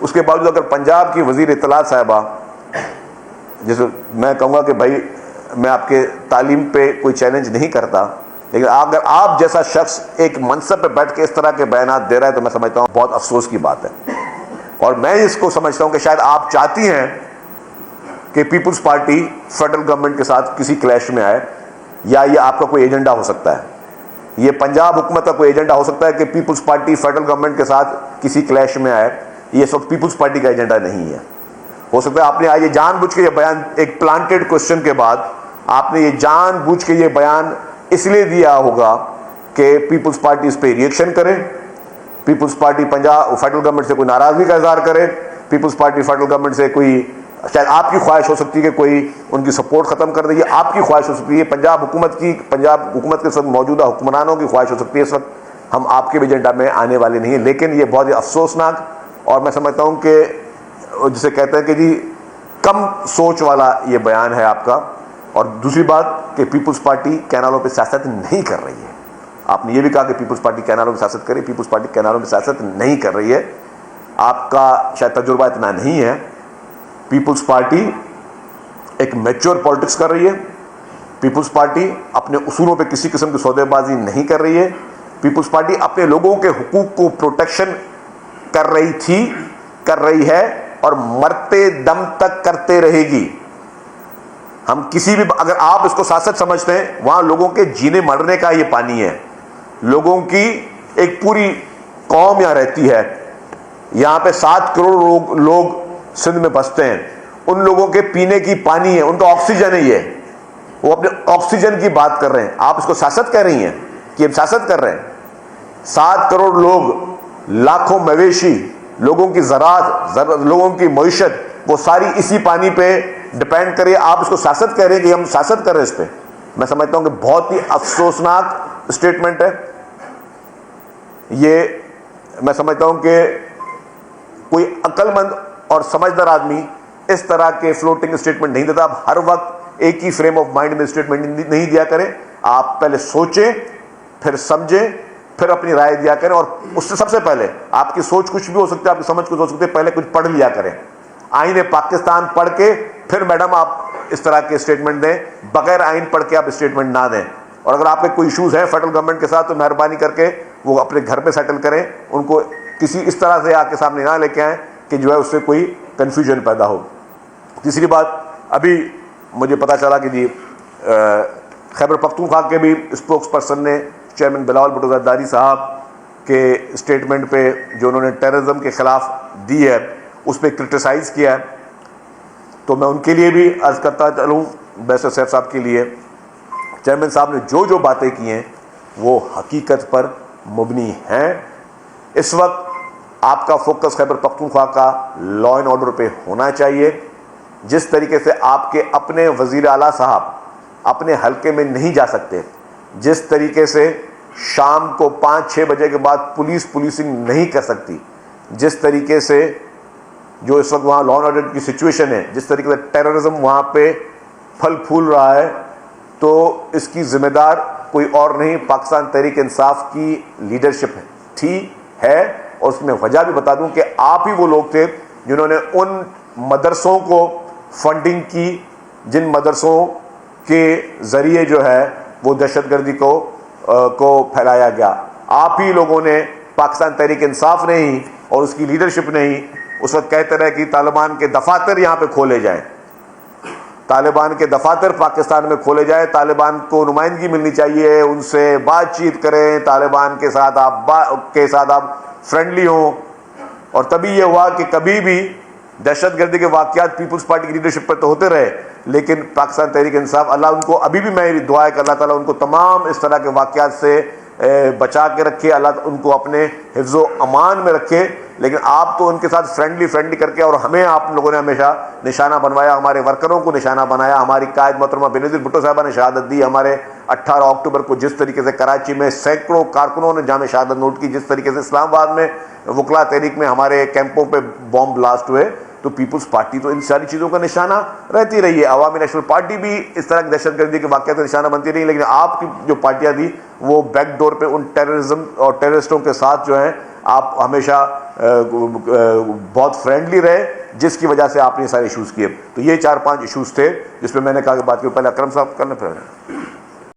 उसके बावजूद अगर पंजाब की वजीर इत्तलात साहिबा, जैसे मैं कहूँगा कि भाई मैं आपके तालीम पे कोई चैलेंज नहीं करता, लेकिन अगर आप जैसा शख्स एक मनसब पे बैठ के इस तरह के बयान दे रहा है तो मैं समझता हूँ बहुत अफसोस की बात है। और मैं इसको समझता हूँ कि शायद आप चाहती हैं कि पीपुल्स पार्टी फेडरल गवर्नमेंट के साथ किसी क्लैश में आए, या ये आपका कोई एजेंडा हो सकता है, ये पंजाब हुकूमत का कोई एजेंडा हो सकता है कि पीपुल्स पार्टी फेडरल गवर्नमेंट के साथ किसी क्लैश में आए। ये सब पीपुल्स पार्टी का एजेंडा नहीं है। हो सकता है आपने आज ये जानबूझ के ये बयान, एक प्लांटेड क्वेश्चन के बाद आपने ये जानबूझ के ये बयान इसलिए दिया होगा कि पीपुल्स पार्टी इस पर रिएक्शन करे, peoples party Punjab federal government से कोई नाराजगी का इजहार करे, पीपुल्स पार्टी फेडरल गवर्नमेंट से कोई, शायद आपकी ख्वाहिश हो सकती है कि कोई उनकी सपोर्ट खत्म कर दे, ये आपकी ख्वाहिश हो सकती है, पंजाब हुकूमत के सब मौजूदा हुक्मरानों की ख्वाहिश हो सकती है। इस वक्त हम आपके एजेंडा में आने वाले नहीं है, लेकिन ये बहुत ही अफसोसनाक और मैं समझता हूँ कि जिसे कहते हैं कि जी कम सोच वाला ये बयान है आपका। और दूसरी बात कि पीपुल्स पार्टी कैनालों पर सियासत नहीं कर रही है। आपने ये भी कहा कि पीपुल्स पार्टी कैनालों में सियासत करे, पीपुल्स पार्टी कैनालों में सियासत नहीं कर रही है। आपका शायद तजुर्बा इतना नहीं है। पीपुल्स पार्टी एक मैच्योर पॉलिटिक्स कर रही है। पीपुल्स पार्टी अपने उसूलों पे किसी किस्म की सौदेबाजी नहीं कर रही है। पीपुल्स पार्टी अपने लोगों के हुकूक को प्रोटेक्शन कर रही थी, कर रही है और मरते दम तक करते रहेगी। हम किसी भी, अगर आप इसको सियासत समझते हैं, वहां लोगों के जीने मरने का ये पानी है। लोगों की एक पूरी कौम यहां रहती है, यहां पे 7 करोड़ लोग सिंध में बसते हैं। उन लोगों के पीने की पानी है, उनका ऑक्सीजन है, ये वो अपने ऑक्सीजन की बात कर रहे हैं। आप इसको सियासत कह रही हैं कि हम सियासत कर रहे हैं? 7 करोड़ लोग, लाखों मवेशी, लोगों की ज़राअत, लोगों की मईशत, वो सारी इसी पानी पे डिपेंड करे। आप इसको सियासत कह रहे हैं कि हम सियासत कर रहे हैं इस पे? मैं समझता हूं कि बहुत ही अफसोसनाक स्टेटमेंट है ये। मैं समझता हूं कि कोई अक्लमंद और समझदार आदमी इस तरह के फ्लोटिंग स्टेटमेंट नहीं देता। आप हर वक्त एक ही फ्रेम ऑफ माइंड में स्टेटमेंट नहीं दिया करें। आप पहले सोचें, फिर समझें, फिर अपनी राय दिया करें। और उससे सबसे पहले आपकी सोच कुछ भी हो सकती है, आपकी समझ कुछ हो सकती है, पहले कुछ पढ़ लिया करें। आईने पाकिस्तान पढ़ के फिर मैडम आप इस तरह के स्टेटमेंट दें। बगैर आइन पढ़ के आप स्टेटमेंट ना दें। और अगर आपके कोई इश्यूज है फेडरल गवर्नमेंट के साथ तो मेहरबानी करके वो अपने घर पे सेटल करें। उनको किसी इस तरह से आपके सामने ना लेके आए कि जो है उससे कोई कंफ्यूजन पैदा हो। तीसरी बात, अभी मुझे पता चला कि जी खैबर पख्तूनख्वा के भी स्पोक्स पर्सन ने चेयरमैन बिलावल भुट्टो ज़रदारी साहब के स्टेटमेंट पे जो उन्होंने टेररिज्म के खिलाफ दी है उस पर क्रिटिसाइज़ किया है। तो मैं उनके लिए भी अर्ज़ करता चलूँ, बैरिस्टर सैफ साहब के लिए, चेयरमैन साहब ने जो जो बातें की हैं वो हकीकत पर मुबनी हैं। इस वक्त आपका फोकस खैबर पख्तूनख्वा का लॉ एंड ऑर्डर पे होना चाहिए। जिस तरीके से आपके अपने वज़ीर आला साहब अपने हलके में नहीं जा सकते, जिस तरीके से शाम को 5-6 बजे के बाद पुलिसिंग नहीं कर सकती, जिस तरीके से जो इस वक्त वहाँ लॉ एंड ऑर्डर की सिचुएशन है, जिस तरीके से टेररिज्म वहाँ पे फल फूल रहा है, तो इसकी जिम्मेदार कोई और नहीं पाकिस्तान तहरीक इंसाफ की लीडरशिप है। और उसकी मैं वजह भी बता दूं कि आप ही वो लोग थे जिन्होंने उन मदरसों को फंडिंग की जिन मदरसों के ज़रिए जो है वो दहशतगर्दी को फैलाया गया। आप ही लोगों ने, पाकिस्तान तहरीक इंसाफ ने ही और उसकी लीडरशिप ने ही उस वक्त कहते रहे कि तालिबान के दफातर यहाँ पे खोले जाएं, तालिबान के दफातर पाकिस्तान में खोले जाए, तालिबान को नुमाइंदगी मिलनी चाहिए, उनसे बातचीत करें, तालिबान के साथ आप फ्रेंडली हों। और तभी ये हुआ कि कभी भी दहशतगर्दी के वाक़यात पीपुल्स पार्टी की लीडरशिप पर तो होते रहे, लेकिन पाकिस्तान तहरीक इंसाफ, अल्लाह उनको, अभी भी मेरी दुआ है कि अल्लाह ताला उनको तमाम इस तरह के वाक़यात से बचा के रखे, अल्लाह उनको अपने हिफ्ज़ो अमान में रखे। लेकिन आप तो उनके साथ फ्रेंडली करके, और हमें आप लोगों ने हमेशा निशाना बनवाया, हमारे वर्करों को निशाना बनाया। हमारी कायद मोहतरमा बेनज़ीर भुट्टो साहबा ने शहादत दी। हमारे 18 अक्टूबर को जिस तरीके से कराची में सैकड़ों कारकुनों ने जामे शहादत नोट की, जिस तरीके से इस्लामाबाद में वकला तहरीक में हमारे कैंपों पे बॉम्ब ब्लास्ट हुए, तो पीपुल्स पार्टी तो इन सारी चीज़ों का निशाना रहती रही है। अवामी नेशनल पार्टी भी इस तरह की दहशतगर्दी के वाक़यात का निशाना बनती रही। लेकिन आपकी जो पार्टियाँ थी वो बैकडोर पे उन टेररिज्म और टेररिस्टों के साथ जो है आप हमेशा बहुत फ्रेंडली रहे, जिसकी वजह से आपने सारे इश्यूज़ किए। तो ये 4-5 इश्यूज़ थे जिसमें मैंने कहा कि बात की। पहले अकरम साहब करना फिर